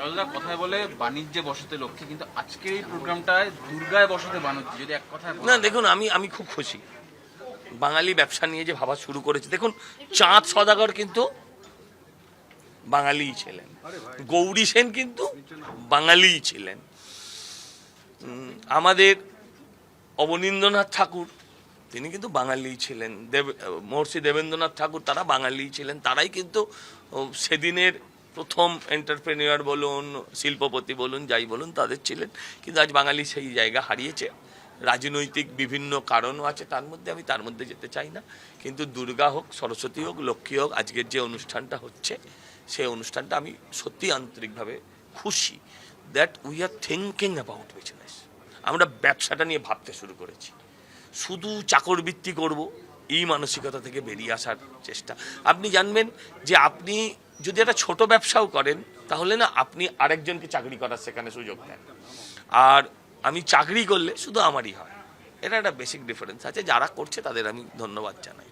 সরলদা কথায় বলে বাণিজ্যে বসতে লক্ষ্যে, কিন্তু আজকের এই প্রোগ্রামটায় দুর্গায় বসতে বাণিজ্য, যদি এক কথায় না দেখুন, আমি খুব খুশি বাঙালি ব্যবসা নিয়ে যে ভাবা শুরু করেছে। দেখুন, চাঁদ সওদাগর কিন্তু বাঙালিই ছিলেন, গৌরী সেন কিন্তু বাঙালিই ছিলেন, আমাদের অবনীন্দ্রনাথ ঠাকুর তিনি কিন্তু বাঙালিই ছিলেন, মহর্ষি দেবেন্দ্রনাথ ঠাকুর তারা বাঙালিই ছিলেন, তারাই কিন্তু সেদিনের প্রথম এন্টারপ্রেনিয়র বলুন, শিল্পপতি বলুন, যাই বলুন তাদের ছিলেন। কিন্তু আজ বাঙালি সেই জায়গা হারিয়েছে, রাজনৈতিক বিভিন্ন কারণও আছে তার মধ্যে, আমি তার মধ্যে যেতে চাই না। কিন্তু দুর্গা হোক, সরস্বতী হোক, লক্ষ্মী হোক, আজকের যে অনুষ্ঠানটা হচ্ছে সেই অনুষ্ঠানটা আমি সত্যি আন্তরিকভাবে খুশি that we are thinking about business. আমরা ব্যবসাটা নিয়ে ভাবতে শুরু করেছি, শুধু চাকরবৃত্তি করব এই মানসিকতা থেকে বেরিয়ে আসার চেষ্টা। আপনি জানবেন যে আপনি যদি একটা ছোট ব্যবসাও করেন তাহলে না আপনি আরেকজনকে চাকরি করার সেখানে সুযোগ দেন, আর আমি চাকরি করলে শুধু আমারই হয়। এটা একটা বেসিক ডিফারেন্স আছে, যারা করছে তাদের আমি ধন্যবাদ জানাই।